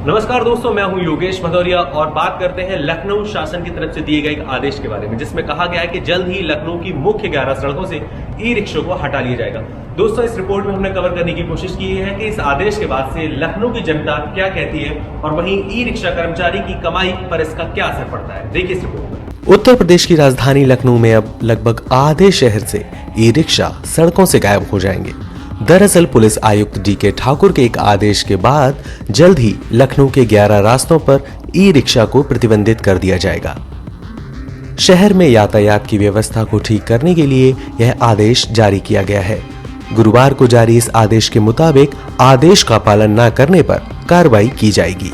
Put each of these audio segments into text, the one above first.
नमस्कार दोस्तों, मैं हूं योगेश भदौरिया और बात करते हैं लखनऊ शासन की तरफ से दिए गए एक आदेश के बारे में, जिसमें कहा गया है कि जल्द ही लखनऊ की मुख्य 11 सड़कों से ई रिक्शा को हटा लिया जाएगा। दोस्तों, इस रिपोर्ट में हमने कवर करने की कोशिश की है कि इस आदेश के बाद से लखनऊ की जनता क्या कहती है और वहीं ई रिक्शा कर्मचारी की कमाई पर इसका क्या असर पड़ता है। देखिए इस रिपोर्ट में। उत्तर प्रदेश की राजधानी लखनऊ में अब लगभग आधे शहर से ई रिक्शा सड़कों से गायब हो जाएंगे। दरअसल पुलिस आयुक्त डी.के. ठाकुर के एक आदेश के बाद जल्द ही लखनऊ के 11 रास्तों पर ई रिक्शा को प्रतिबंधित कर दिया जाएगा। शहर में यातायात की व्यवस्था को ठीक करने के लिए यह आदेश जारी किया गया है। गुरुवार को जारी इस आदेश के मुताबिक आदेश का पालन न करने पर कार्रवाई की जाएगी।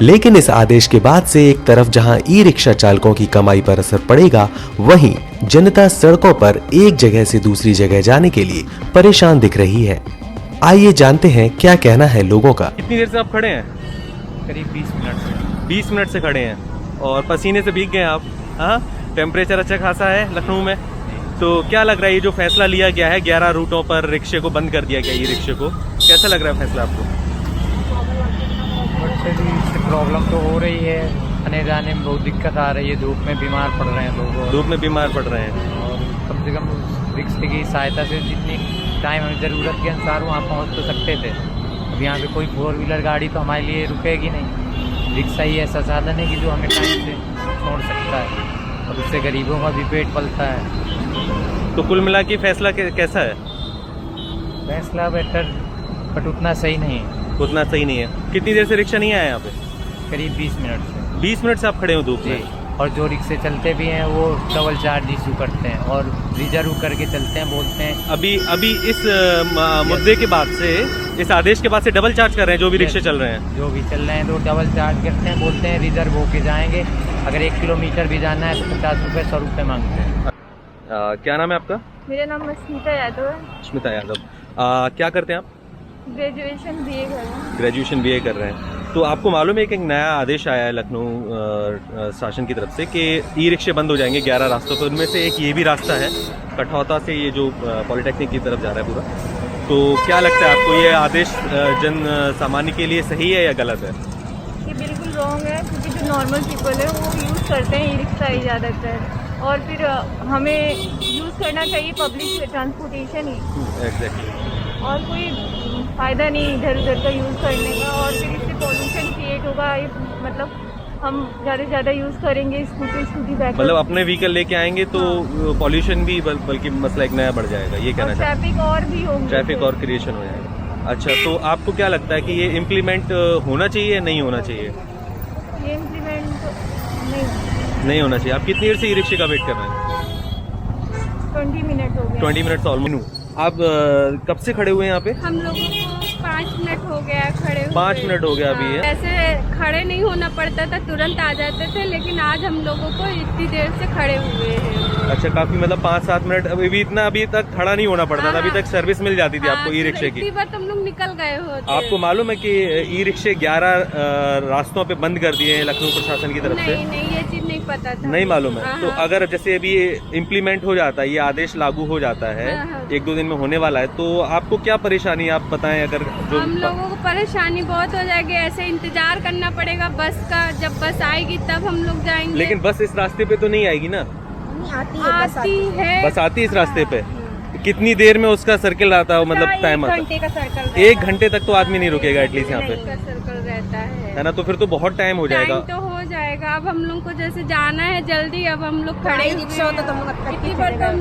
लेकिन इस आदेश के बाद से एक तरफ जहां ई रिक्शा चालकों की कमाई पर असर पड़ेगा, वहीं जनता सड़कों पर एक जगह से दूसरी जगह जाने के लिए परेशान दिख रही है। आइए जानते हैं क्या कहना है लोगों का। कितनी देर से आप खड़े हैं? करीब 20 मिनट से। 20 मिनट से खड़े हैं और पसीने से भीग गए आप। हाँ, टेम्परेचर अच्छा खासा है लखनऊ में। तो क्या लग रहा है ये जो फैसला लिया गया है 11 रूटों पर रिक्शे को बंद कर दिया गया, ई रिक्शे को, कैसा लग रहा है फैसला आपको? इससे प्रॉब्लम तो हो रही है, आने जाने में बहुत दिक्कत आ रही है। धूप में बीमार पड़ रहे हैं लोग, धूप में बीमार पड़ रहे हैं। और कम से कम रिक्शे की सहायता से जितनी टाइम हमें ज़रूरत के अनुसार वहाँ पहुँच तो सकते थे। अब यहाँ पे कोई 4 व्हीलर गाड़ी तो हमारे लिए रुकेगी नहीं। रिक्शा ही ऐसा साधन है कि जो हमें टाइम से छोड़ सकता है और उससे गरीबों का भी पेट पलता है। तो कुल मिला के फैसला कैसा है? फैसला बेटर बट उतना सही नहीं है। उतना सही नहीं है। कितनी देर से रिक्शा नहीं आया यहाँ पे? करीब 20 मिनट से। 20 मिनट से आप खड़े हो धूप जी, में? और जो रिक्शे चलते भी हैं वो डबल चार्ज इशू करते हैं और रिजर्व करके चलते हैं, बोलते हैं। अभी इस मुद्दे के बाद से, इस आदेश के बाद से डबल चार्ज कर रहे हैं जो भी रिक्शे चल रहे हैं? जो भी चल रहे हैं तो डबल चार्ज करते हैं, बोलते हैं रिजर्व होके जाएंगे। अगर 1 किलोमीटर भी जाना है तो 50 रुपये 100 रुपये मांगते हैं। क्या नाम है आपका? मेरा नाम स्मिता यादव है। स्मिता यादव। क्या करते हैं आप? ग्रेजुएशन बीए कर रहा हूँ। ग्रेजुएशन बीए कर रहे हैं। तो आपको मालूम है कि एक नया आदेश आया है लखनऊ शासन की तरफ से कि ई रिक्शे बंद हो जाएंगे 11 रास्तों पर। उनमें से एक ये भी रास्ता है कठौता से, ये जो पॉलिटेक्निक की तरफ जा रहा है पूरा। तो क्या लगता है आपको, ये आदेश जन सामान्य के लिए सही है या गलत है? ये बिल्कुल रॉन्ग है, क्योंकि जो नॉर्मल पीपल है वो यूज़ करते हैं ई रिक्शा ही ज़्यादातर, और फिर हमें यूज़ करना चाहिए पब्लिक ट्रांसपोर्टेशन ही। एग्जैक्टली। और कोई फ़ायदा नहीं इधर उधर का यूज़ करने का, और फिर इससे पॉल्यूशन क्रिएट होगा। ये मतलब हम ज़्यादा से ज़्यादा यूज़ करेंगे स्कूटी बैक, मतलब अपने व्हीकल लेके आएंगे तो पॉल्यूशन भी बल्कि मसला एक नया बढ़ जाएगा, ये कहना चाहिए। ट्रैफिक और भी होगी, ट्रैफिक और क्रिएशन हो जाएगा। अच्छा, तो आपको क्या लगता है कि ये इम्प्लीमेंट होना चाहिए या नहीं होना चाहिए? ये इम्प्लीमेंट नहीं होना चाहिए। आप कितनी देर से ई रिक्शे का वेट कर रहे हैं? 20 मिनट हो गए। 20 मिनट ऑलमोस्ट। आप कब से खड़े हुए हैं यहाँ पे? हम लोगों को 5 मिनट हो गया खड़े हुए। 5 मिनट हो गया अभी है। ऐसे खड़े नहीं होना पड़ता था, तुरंत आ जाते थे, लेकिन आज हम लोगों को इतनी देर से खड़े हुए हैं। अच्छा, काफी मतलब 5-7 मिनट। अभी तक खड़ा नहीं होना पड़ता था, अभी तक सर्विस मिल जाती थी आपको ई रिक्शे की। इसी बार हम लोग निकल गए होते। आपको मालूम है कि ई रिक्शे 11 रास्तों पे बंद कर दिए हैं लखनऊ प्रशासन की तरफ से? नहीं, ये चीज नहीं पता था। नहीं मालूम है। तो अगर जैसे अभी इम्प्लीमेंट हो जाता है, ये आदेश लागू हो जाता है, 1-2 दिन में होने वाला है, तो आपको क्या परेशानी, आप बताएं। अगर जो हम लोगों को परेशानी बहुत हो जाएगी, ऐसे इंतजार करना पड़ेगा बस का। जब बस आएगी तब हम लोग जाएंगे। लेकिन बस इस रास्ते पे तो नहीं आएगी ना? आती है। बस आती है इस रास्ते पे। कितनी देर में उसका सर्कल आता है, मतलब टाइम आता है? 1 घंटे का सर्कल। 1 घंटे तक तो आदमी नहीं रुकेगा एटलीस्ट यहाँ पे, सर्कल रहता है ना? तो फिर तो बहुत टाइम हो जाएगा। तो हो जाएगा। अब हम लोग को जैसे जाना है जल्दी, अब हम लोग खड़े रिक्शा होता तो हम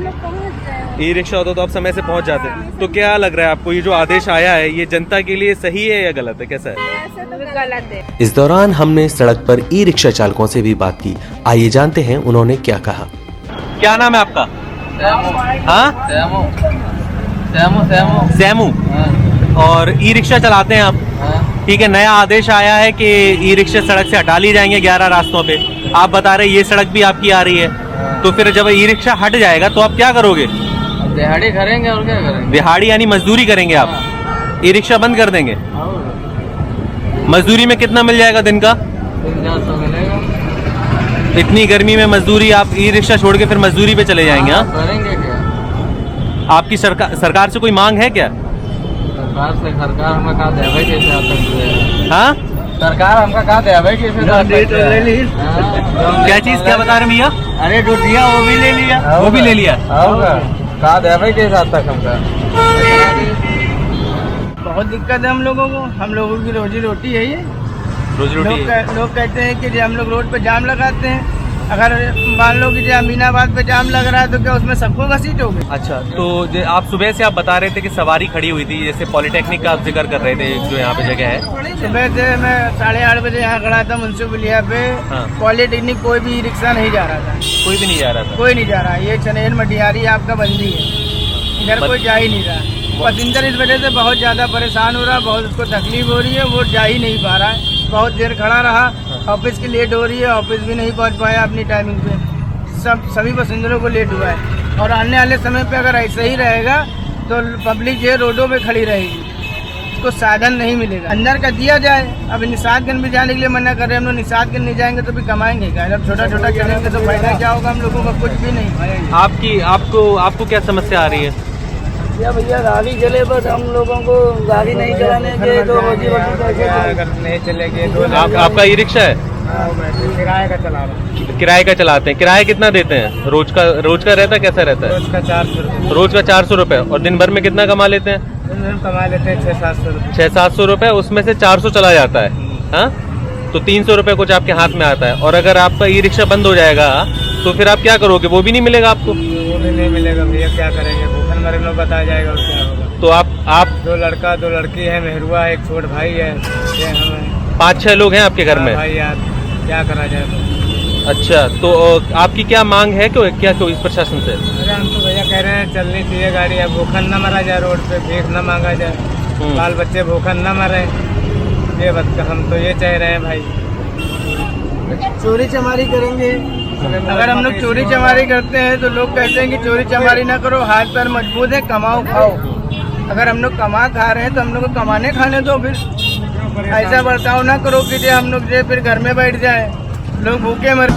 लोग पहुँच जाए। ई रिक्शा होता तो आप समय से पहुँच जाते। तो क्या लग रहा है आपको, ये जो आदेश आया है ये जनता के लिए सही है या गलत है, कैसा है? ऐसे तो गलत है। इस दौरान हमने सड़क पर ई रिक्शा चालकों से भी बात की। आइए जानते हैं उन्होंने क्या कहा। क्या नाम है आपका? हाँ, सैमू। और ई रिक्शा चलाते हैं आप? ठीक है। नया आदेश आया है कि ई रिक्शा सड़क से हटा ली जाएंगे 11 रास्तों पे। आप बता रहे ये सड़क भी आपकी आ रही है, तो फिर जब ई रिक्शा हट जाएगा तो आप क्या करोगे? दिहाड़ी करेंगे और क्या करेंगे? दिहाड़ी यानी मजदूरी करेंगे आप? ई रिक्शा बंद कर देंगे? मजदूरी में कितना मिल जाएगा दिन का? 300 मिलेगा। इतनी गर्मी में मजदूरी, आप ई रिक्शा छोड़ के फिर मजदूरी पे चले जाएंगे? हाँ, करेंगे क्या? आपकी सरकार से कोई मांग है क्या? सरकार हमें कहा देवे जैसे आता है। हाँ, सरकार हमका कहा दे भाई कि ले ली। क्या चीज क्या बता रहे भैया? अरे जो दिया वो भी ले लिया। वो भी ले लिया। कहा दे भाई किस हद तक हमका बहुत दिक्कत है हम लोगों की रोजी रोटी है ये। रोजी रोटी लोग कहते हैं कि हम लोग रोड पे जाम लगाते हैं। अगर मान लो कि अमीनाबाद पे जाम लग रहा है तो क्या उसमें सबको घसीट हो गई? अच्छा, तो आप सुबह से आप बता रहे थे कि सवारी खड़ी हुई थी, जैसे पॉलिटेक्निक का आप जिक्र कर रहे थे जो यहाँ पे जगह है। सुबह से मैं 8:30 बजे यहाँ खड़ा था म्युनिसिपलिया पे। हाँ। पॉलिटेक्निक कोई भी रिक्शा नहीं जा रहा था। कोई भी नहीं जा रहा था। कोई नहीं जा रहा। ये चनेर मटियारी आपका बंदी है, इधर कोई जा ही नहीं रहा। पैसेंजर इस वजह से बहुत ज़्यादा परेशान हो रहा है, बहुत उसको तकलीफ हो रही है, वो जा ही नहीं पा रहा है। बहुत देर खड़ा रहा, ऑफिस की लेट हो रही है, ऑफिस भी नहीं पहुंच पाया अपनी टाइमिंग पे। सभी पैसेंजरों को लेट हुआ है और आने वाले समय पे अगर ऐसे ही रहेगा तो पब्लिक जो रोडों पे खड़ी रहेगी, उसको साधन नहीं मिलेगा। अंदर का दिया जाए। अब निषादगंज भी जाने के लिए मना कर रहे हैं हम लोग। निषादगंज नहीं जाएंगे तो भी कमाएंगे क्या? जब छोटा छोटा चलेंगे तो फायदा क्या होगा हम लोगों का? कुछ भी नहीं। आपको क्या समस्या आ रही है? या भैया गाड़ी चले, बस हम लोगों को गाड़ी नहीं चलाने के तो रोजी रोटी अगर नहीं चलेगी तो आपका ई रिक्शा है? किराए का चला रहा। किराए का चलाते हैं। किराया कितना देते हैं? रोज का रहता है? कैसा रहता है? रोज का 400 रुपये। रोज का 400 रुपए। और दिन भर में कितना कमा लेते हैं? कमा लेते हैं 600-700 रुपये। 600-700 रुपए, उसमें से 400 चला जाता है। हाँ, तो 300 रुपए कुछ आपके हाथ में आता है। और अगर आपका ई रिक्शा बंद हो जाएगा तो फिर आप क्या करोगे? वो भी नहीं मिलेगा आपको? वो भी नहीं मिलेगा भैया, क्या करेंगे? भूखन मरे लोग बताया जाएगा और क्या होगा। तो आप 2 लड़का 2 लड़की है, मेहरुआ है, एक छोट भाई है, ये हम 5-6 लोग हैं आपके घर में? भाई यार क्या करा जाए? अच्छा, तो आपकी क्या मांग है? क्या कोई प्रशासन से? अरे हम तो भैया कह रहे हैं चलनी चाहिए गाड़ी। अब भूखन न मरा जाए, रोड पे भीख न मांगा जाए, बाल बच्चे भूखन न मरे। ये बात हम तो ये चाह रहे हैं भाई। चोरी चमारी करेंगे। अगर हम लोग चोरी चमारी करते हैं तो लोग कहते हैं कि चोरी चमारी ना करो, हाथ पैर मजबूत है, कमाओ खाओ। अगर हम लोग कमा खा रहे हैं तो हम लोग को कमाने खाने दो। फिर ऐसा बर्ताव ना करो कि हम लोग जो फिर घर में बैठ जाए, लोग भूखे मर।